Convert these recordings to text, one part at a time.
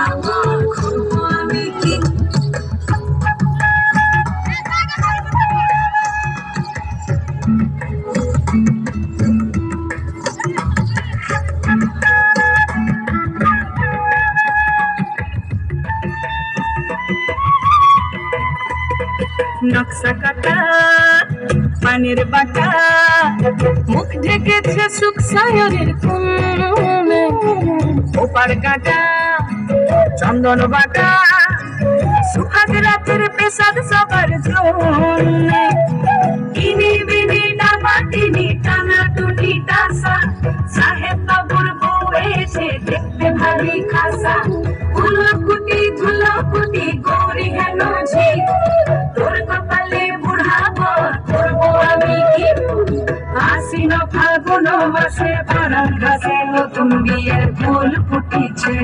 আমার খুব আমি কি নকশা কাটা পানির বাটা মুখ ঢেকেছে সুখ সায়রের কোণে ওপার কাটা চন্দন বাটা সুহাগ রাতের পেশাদ সবার জন্যে ইনি বিনি ডাবাটিনি টানা টুনি টাসা সাহেব বাবুর বউ এসে দেখতে ভারী খাসা ধুলকুটি গৌরী হেন ঝি তোর কপালে বুড়াবো করবো আমি কি আশ্বিন ফাল্গুন মাসে পাড়ার ঘাসে নতুন বিয়ের ফুল ফুটিছে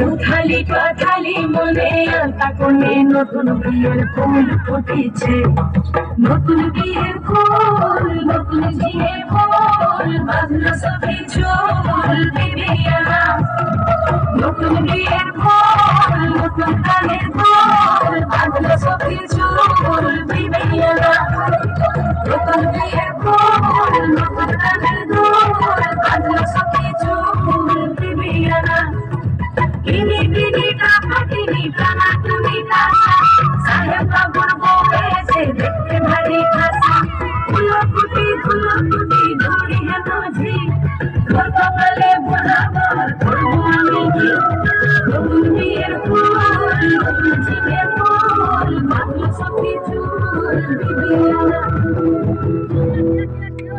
উথালি পাথালি মনে আলতা কোণে নতুন বিয়ের ফুল ফুটিছে নতুন বিয়ের ফুল নতুন ঝিয়ে ফুল বাঁধলো সবই চুল বিবিয়ানা নতুন বিয়ের ফুল নতুন কানের ফুল বাঁধলো সবই চুল বিবিয়ানা নতুন বিয়ের ফুল নতুন কানের ফুল বাঁধলো সবই চুল বিবিয়ানা ইনি বিনি ডাকাতিনি টানা টুনি টাসা সাহেব বাবুর বউ এসে দেখতে ভারী খাসা ধুলকুটি